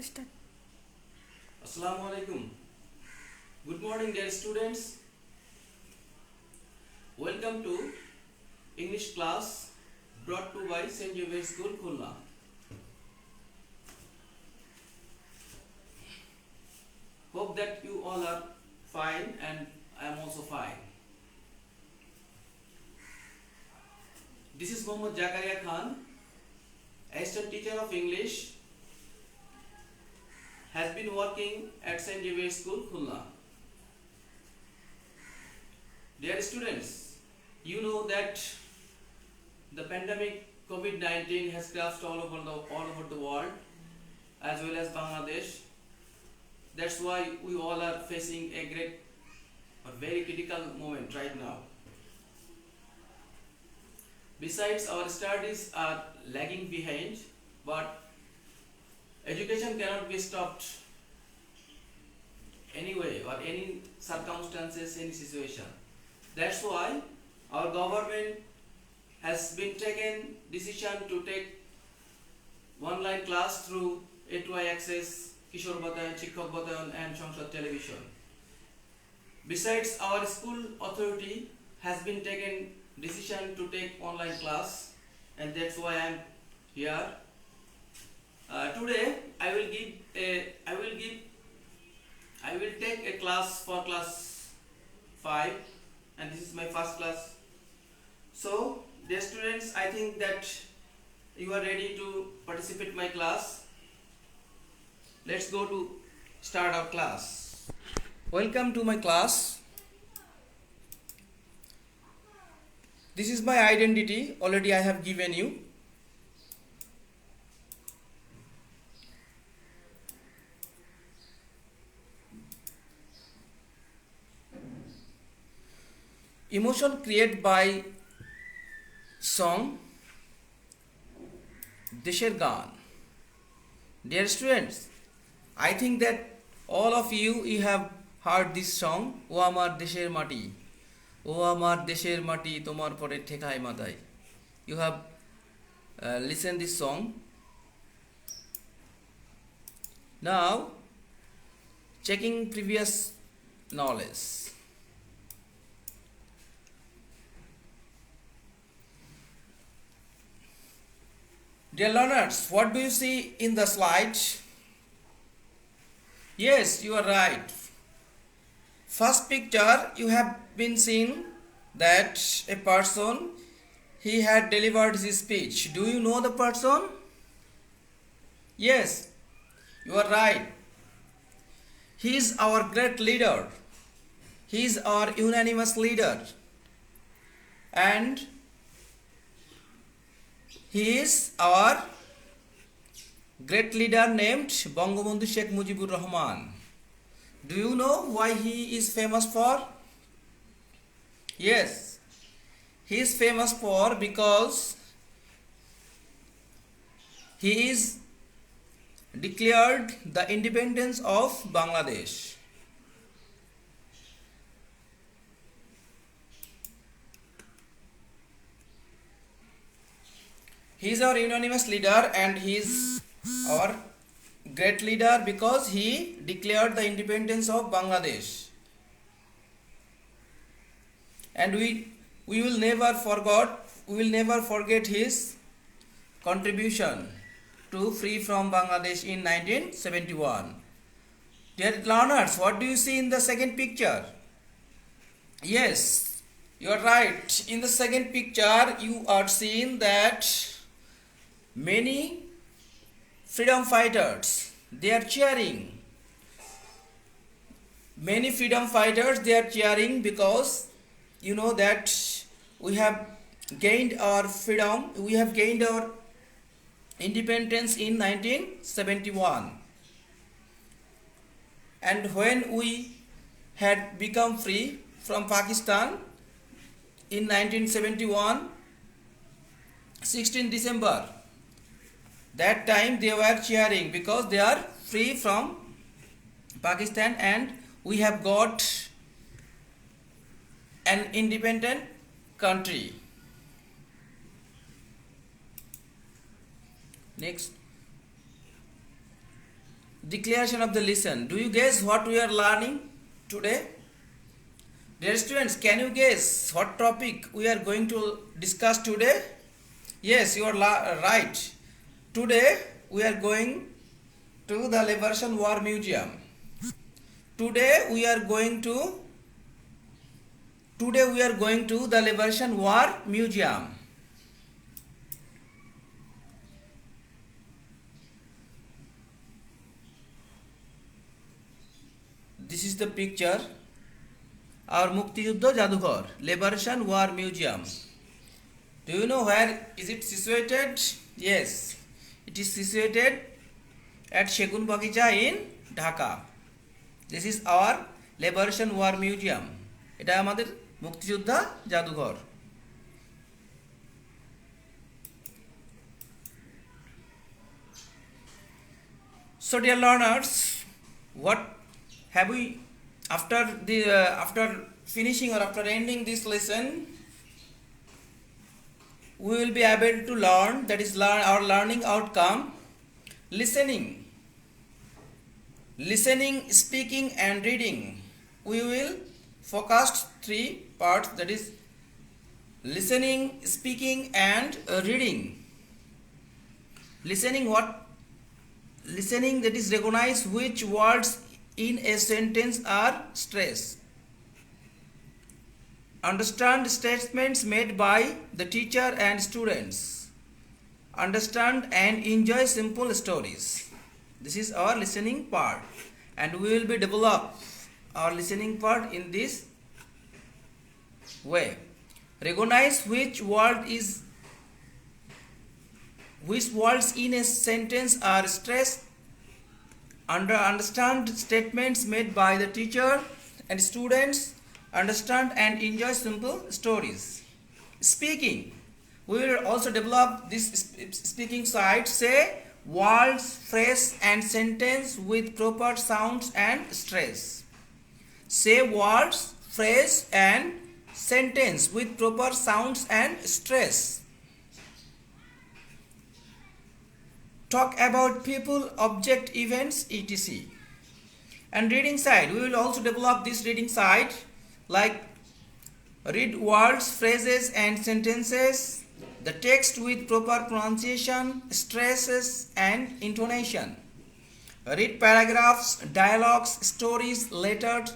Start. Assalamu alaikum. Good morning, dear students. Welcome to English class brought to by St. Xavier School, Khulna. Hope that you all are fine and I am also fine. This is Mohammad Jakaria Khan, assistant teacher of English, has been working at St. Xavier School, Khulna. Dear students, you know that the pandemic COVID-19 has crashed all over the world as well as Bangladesh. That's why we all are facing a very critical moment right now. Besides, our studies are lagging behind, but education cannot be stopped anyway or any circumstances, any situation. That's why our government has been taken decision to take online class through A2I Access, Kishor Batayan, Shikhok Batayan and Sangsad Television. Besides, our school authority has been taken decision to take online class, and that's why I am here. Today I will take a class for class 5, and this is my first class. So, dear students, I think that you are ready to participate in my class. Let's go to start our class. Welcome to my class. This is my identity. Already I have given you. Emotion created by song Desher Gaan. Dear students, I think that all of you have heard this song, O Amar Desher Mati, O Amar Desher Mati Tomar Pore Thekai Matai. You have listened this song. Now, checking previous knowledge. Dear learners, what do you see in the slide? Yes, you are right. First picture, you have been seen that a person, he had delivered his speech. Do you know the person? Yes, you are right. He is our great leader. He is our unanimous leader. And he is our great leader named Bangabandhu Sheikh Mujibur Rahman. Do you know why he is famous for? Yes, he is famous for because he is declared the independence of Bangladesh. He is our unanimous leader and he is our great leader because he declared the independence of Bangladesh. And we will never forget his contribution to free from Bangladesh in 1971. Dear learners, what do you see in the second picture? Yes, you are right. In the second picture, you are seeing that many freedom fighters, they are cheering. Many freedom fighters, they are cheering because you know that we have gained our freedom, we have gained our independence in 1971. And when we had become free from Pakistan in 1971, 16 December, that time they were cheering because they are free from Pakistan and we have got an independent country. Next. declaration of the lesson. Do you guess what we are learning today? Dear students, can you guess what topic we are going to discuss today? Yes, you are right. Today we are going to the Liberation War Museum. Today we are going to the Liberation War Museum. This is the picture. Our Muktijuddha Jadughar, Liberation War Museum. Do you know where is it situated? Yes, it is situated at Shegun Bagicha in Dhaka. This is our Liberation War Museum. এটা আমাদের মুক্তিযোদ্ধা জাদুঘর। So dear learners, what have we after finishing or after ending this lesson, we will be able to learn, that is our learning outcome, listening, speaking and reading. We will focus 3 parts, that is listening, speaking and reading. Listening, that is recognize which words in a sentence are stressed. Understand statements made by the teacher and students. Understand and enjoy simple stories. This is our listening part, and we will be develop our listening part in this way. Recognize which words in a sentence are stressed. Understand statements made by the teacher and students. Understand and enjoy simple stories. Speaking, we will also develop this speaking side. Say words, phrase and sentence with proper sounds and stress. Say words, phrase and sentence with proper sounds and stress. Talk about people, object, events, etc. And reading side, we will also develop this reading side, like read words, phrases and sentences, the text with proper pronunciation, stresses and intonation. Read paragraphs, dialogues, stories, letters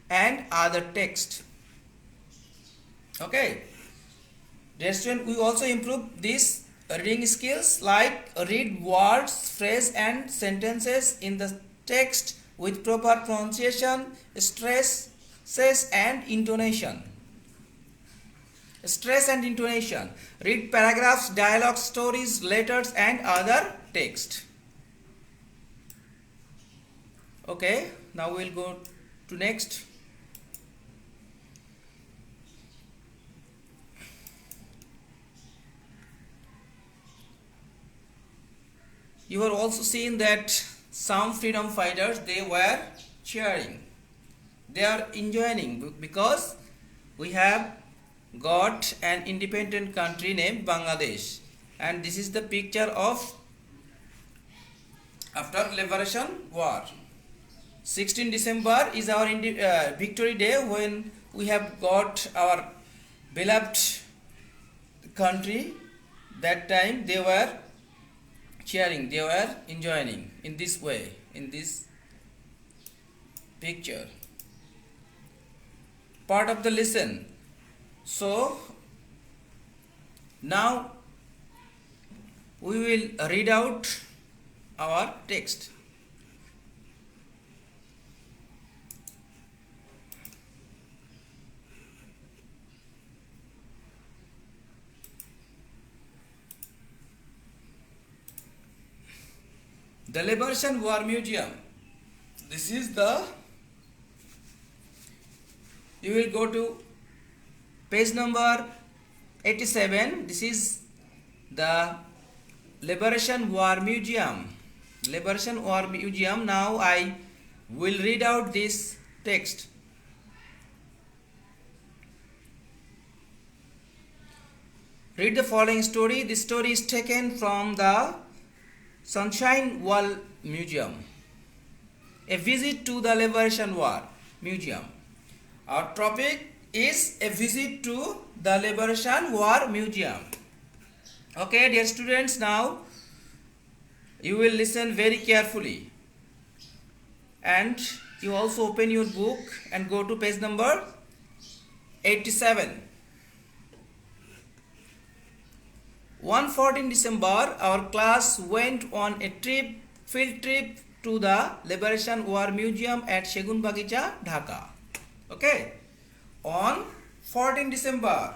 and other text. Okay. Dear student, we also improve these reading skills, like read words, phrase and sentences in the text with proper pronunciation, stresses and intonation. Stress and intonation. Read paragraphs, dialogues, stories, letters and other text. Okay, now we'll go to next. You have also seen that some freedom fighters, they were cheering. They are enjoying because we have got an independent country named Bangladesh. And this is the picture of after Liberation War. 16 December is our victory day, when we have got our beloved country. That time they were cheering, they were enjoying in this way, in this picture. Part of the lesson. So now we will read out our text. The Liberation War Museum. This is the, you will go to page number 87. This is the Liberation War Museum. Liberation War Museum. Now I will read out this text. Read the following story. This story is taken from the Sunshine Wall Museum. a visit to the Liberation War Museum. Our topic is a visit to the Liberation War Museum. Okay, dear students, now you will listen very carefully and you also open your book and go to page number 87. On 14 December, our class went on a field trip to the Liberation War Museum at Segun Bagicha, Dhaka. Okay, on 14 December,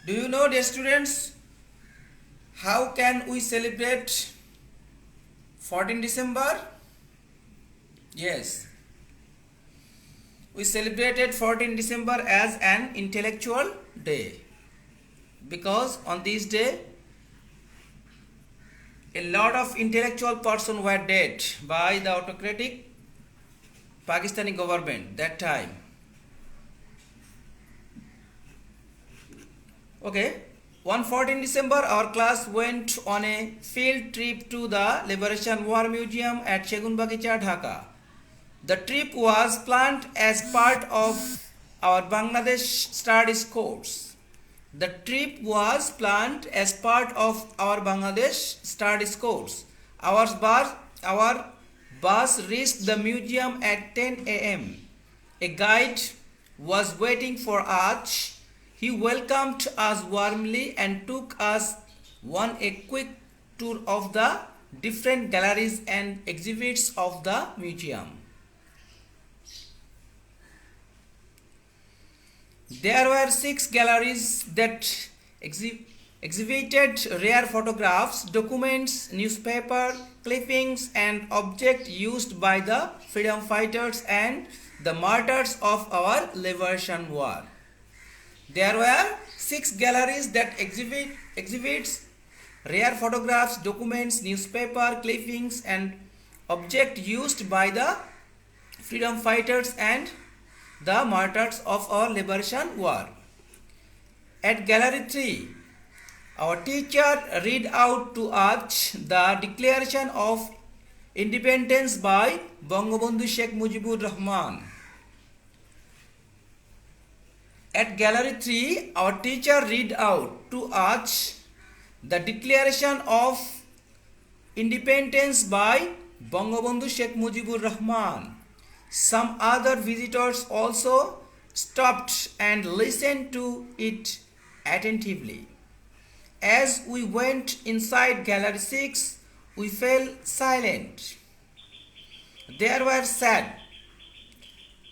do you know, dear students, how can we celebrate 14 December? Yes, we celebrated 14 December as an intellectual day, because on this day a lot of intellectual persons were dead by the autocratic Pakistani government that time. Okay, on 14 December our class went on a field trip to the Liberation War Museum at Segun Bagicha, Dhaka. The trip was planned as part of our Bangladesh Studies course. The trip was planned as part of our Bangladesh Studies course. Our bus reached the museum at 10 a.m. A guide was waiting for us. He welcomed us warmly and took us on a quick tour of the different galleries and exhibits of the museum. There were 6 galleries that exhibited rare photographs, documents, newspaper clippings and objects used by the freedom fighters and the martyrs of our Liberation War. There were 6 galleries that exhibits rare photographs, documents, newspaper clippings and objects used by the freedom fighters and the martyrs of our Liberation War. At Gallery 3, our teacher read out to us the Declaration of Independence by Bangabandhu Sheikh Mujibur Rahman. At Gallery 3, our teacher read out to us the Declaration of Independence by Bangabandhu Sheikh Mujibur Rahman. Some other visitors also stopped and listened to it attentively. As we went inside Gallery 6, we fell silent. They were sad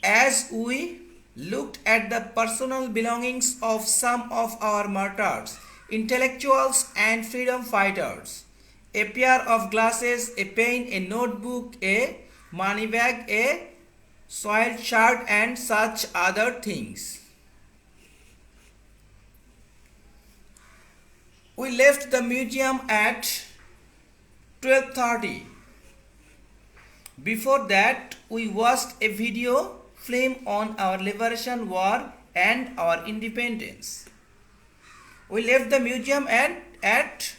as we looked at the personal belongings of some of our martyrs, intellectuals and freedom fighters. A pair of glasses, a pen, a notebook, a money bag, a soiled shirt and such other things. We left the museum at 12:30. Before that, we watched a video film on our Liberation War and our independence. We left the museum at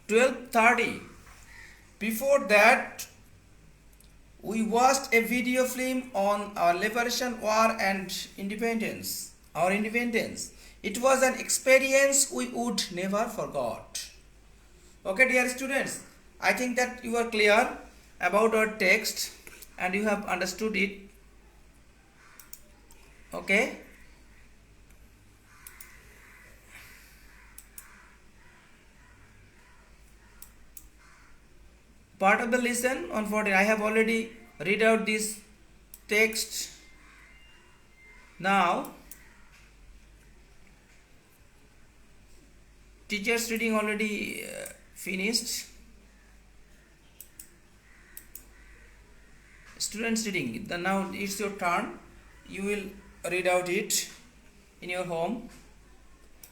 12:30. Before that, we watched a video film on our Liberation War and independence, our independence. It was an experience we would never forget. Okay, dear students, I think that you are clear about our text and you have understood it. Okay. Part of the lesson on 14, I have already read out this text. Now, teacher's reading already finished. Students reading. Now it's your turn. You will read out it in your home.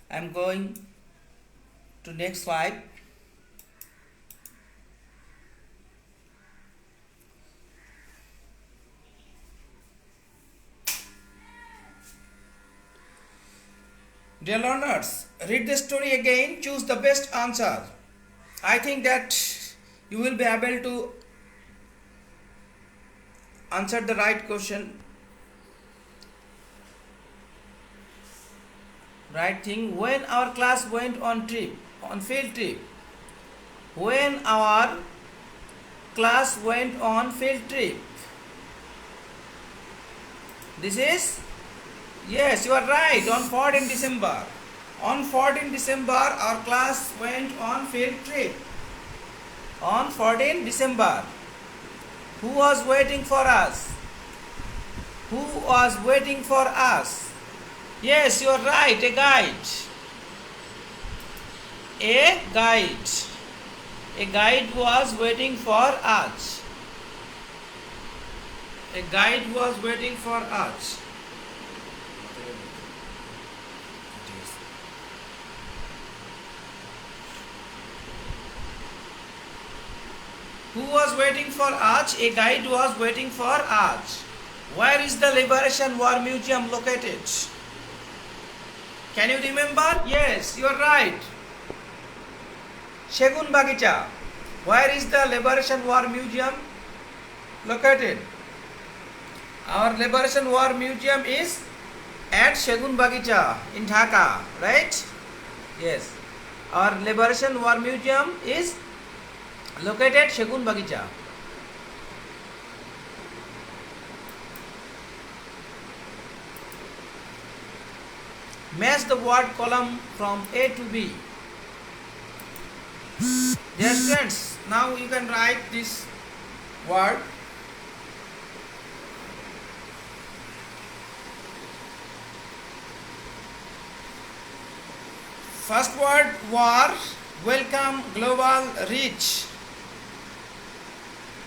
I am going to next slide. Dear learners, read the story again, choose the best answer. I think that you will be able to answer the right question. Right thing. When our class went on field trip. When our class went on field trip. This is, yes, you are right, on 14 December. On 14 December, our class went on field trip. On 14 December. Who was waiting for us? Who was waiting for us? Yes, you are right, a guide. A guide. A guide was waiting for us. A guide was waiting for us. Who was waiting for us? A guide was waiting for us. Where is the Liberation War Museum located? Can you remember? Yes, you are right. Segun Bagicha. Where is the Liberation War Museum located? Our Liberation War Museum is at Segun Bagicha in Dhaka, right? Yes. Our Liberation War Museum is located at Segun Bagicha. Match the word column from A to B. Dear students, now you can write this word. First word war, welcome, global, rich.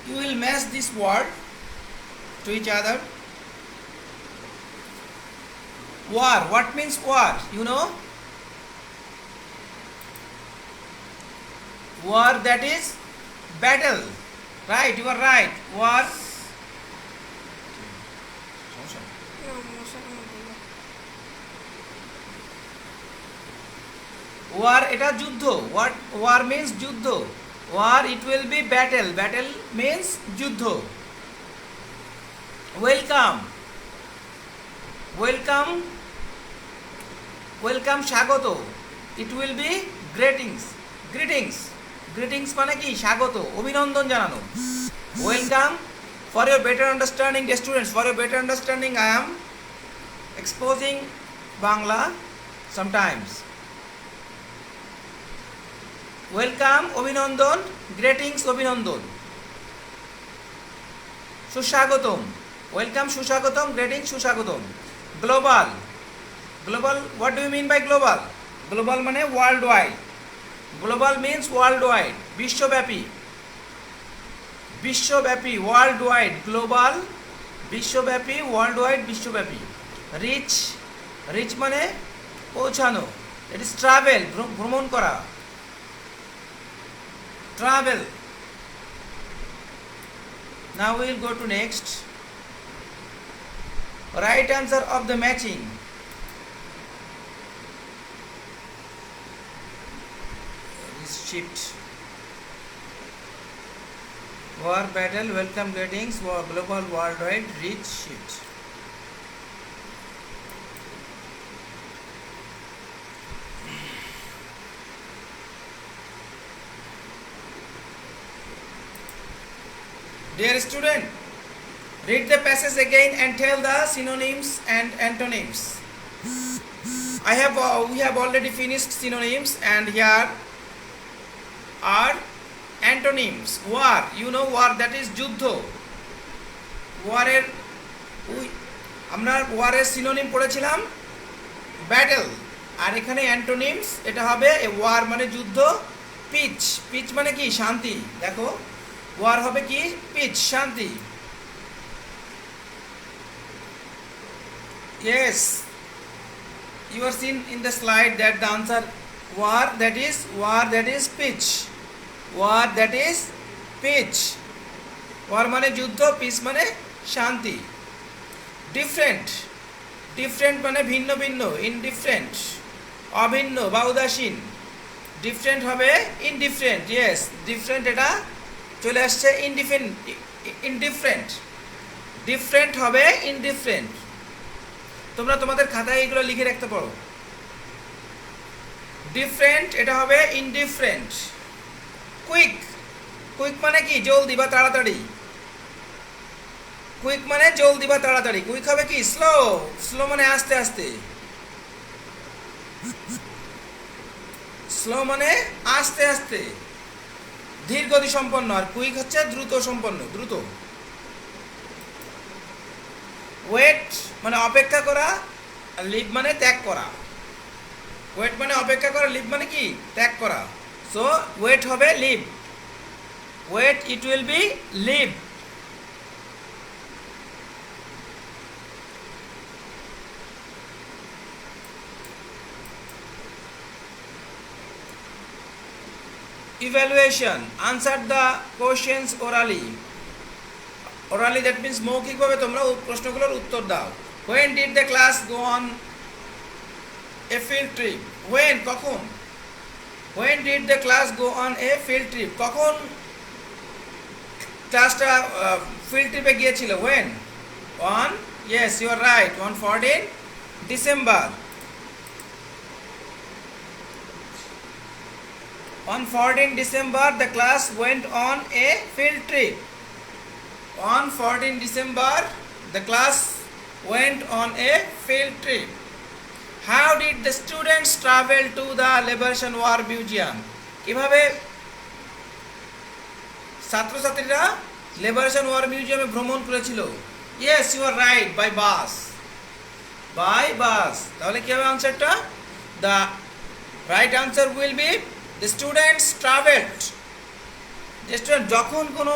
You will match this word to each other. War, what means war? You know? War, that is battle. Right, you are right. War. War, এটা যুদ্ধ. What war means? যুদ্ধ. War, it will be battle. Battle means যুদ্ধ. Welcome. Welcome. Welcome, স্বাগত. It will be greetings. Greetings. Greetings মানে কি? স্বাগত, অভিনন্দন জানানো. Welcome. For your better understanding, dear students, for your better understanding, I am exposing Bangla sometimes. Welcome, অভিনন্দন, greetings, অভিনন্দন. সুস্বাগতম. Welcome, সুস্বাগতম, greetings, সুস্বাগতম. Global. Global, what do you mean by global? Global মানে worldwide. Global means worldwide. বিশ্বব্যাপী. বিশ্বব্যাপী, worldwide. Global, বিশ্বব্যাপী, worldwide, বিশ্বব্যাপী. Rich. Rich মানে পৌঁছানো. It is travel, ভ্রমণ করা. Travel. Now we will go to next. Right answer of the matching. This shift. War, battle, welcome, greetings, war, global, worldwide, rich, shift. Dear student, read the passage again and tell the synonyms and antonyms. We have already finished synonyms and here are antonyms. War, you know war, that is যুদ্ধ. ওয়ারের আমরা ওয়ারের synonym পড়েছিলাম battle, আর এখানে antonyms এটা হবে war মানে যুদ্ধ, pitch, pitch মানে কি? শান্তি. দেখো ওয়ার হবে কি? পিচ, শান্তি. Yes, you are seen in the slide that the answer war, that is pitch. War, that is pitch. War মানে যুদ্ধ, পিচ মানে শান্তি. Different. Different মানে ভিন্ন ভিন্ন. Indifferent, অভিন্ন বা উদাসীন. Different হবে indifferent. Yes, different এটা চলে আসছে indifferent. ডিফারেন্ট হবে ইনডিফারেন্ট। তোমরা তোমাদের খাতায় এগুলো লিখে রাখতে পারো। ডিফারেন্ট এটা হবে ইনডিফারেন্ট। কুইক, কুইক মানে কি জলদি বা তাড়াতাড়ি। কুইক মানে জলদি বা তাড়াতাড়ি। কুইক হবে কি স্লো, স্লো মানে আস্তে আস্তে। স্লো মানে আস্তে আস্তে, ধীর গতি সম্পন্ন। আর কুইক হচ্ছে দ্রুত সম্পন্ন, দ্রুত। ওয়েট মানে অপেক্ষা করা, আর লিভ মানে ত্যাগ করা। ওয়েট মানে অপেক্ষা করা, লিভ মানে কি ত্যাগ করা। সো ওয়েট হবে leave, what it will be leave. Evaluation, answer the questions orally. Orally that means মৌখিকভাবে তোমরা প্রশ্নগুলোর উত্তর দাও। When did the class go on a field trip? When কখন? When did the class go on a field trip? কখন ক্লাসটা field ট্রিপে গিয়েছিল? When? On, yes you are right, on 14 December. On 14 December, the class went on a field trip. On 14 December, the class went on a field trip. How did the students travel to the Liberation War Museum? কিভাবে ছাত্রছাত্রীরা liberation war মিউজিয়ামে ভ্রমণ করেছিল? Yes, you are right, by bus. By bus. তাহলে কি হবে আনসারটা? The right answer will be the students traveled. The student যখন কোনো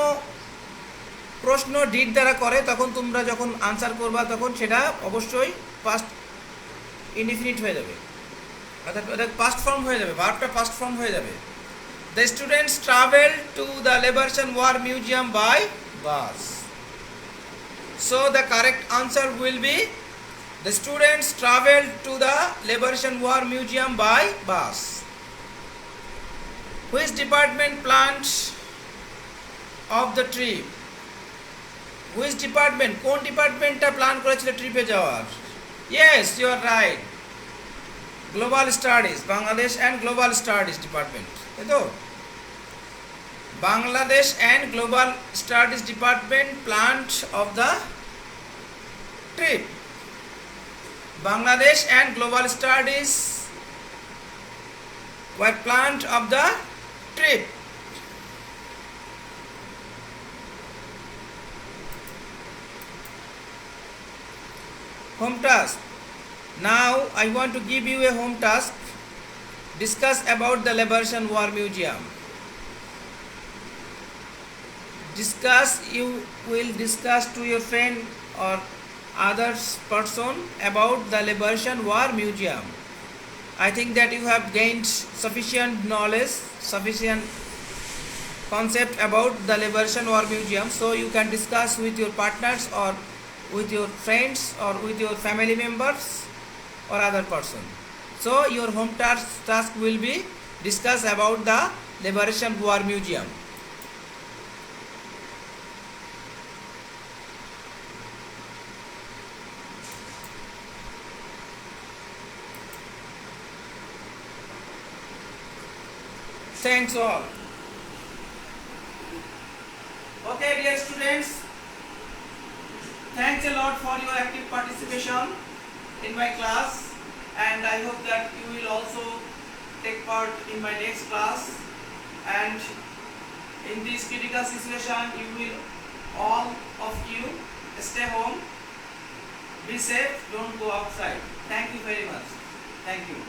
প্রশ্ন ডিড দ্বারা করে তখন তোমরা যখন আনসার করবা তখন সেটা অবশ্যই পাস্ট ইনডিফিনিট হয়ে যাবে, অর্থাৎ এটা পাস্ট ফর্ম হয়ে যাবে, ভার্বটা পাস্ট ফর্ম হয়ে যাবে। The students traveled to the Liberation War Museum by bus. So the correct answer will be the students traveled to the Liberation War Museum by bus. Which department planned of the trip? Which department? কোন ডিপার্টমেন্টটা plan করেছিল ট্রিপে যাওয়ার? Yes, you are right. Global Studies, Bangladesh and Global Studies department. তাই তো? Bangladesh and Global Studies department planned of the trip. Bangladesh and Global Studies were planned of the trip. Home task. Now I want to give you a home task. Discuss about the Liberation War Museum. You will discuss to your friend or other person about the Liberation War Museum. I think that you have gained sufficient knowledge, sufficient concept about the Liberation War Museum, so you can discuss with your partners or with your friends or with your family members or other person. So your home task will be discuss about the Liberation War Museum. Thanks all. Okay, dear students, thanks a lot for your active participation in my class, and I hope that you will also take part in my next class. And in this critical situation, you will all of you stay home, be safe, don't go outside. Thank you very much. Thank you.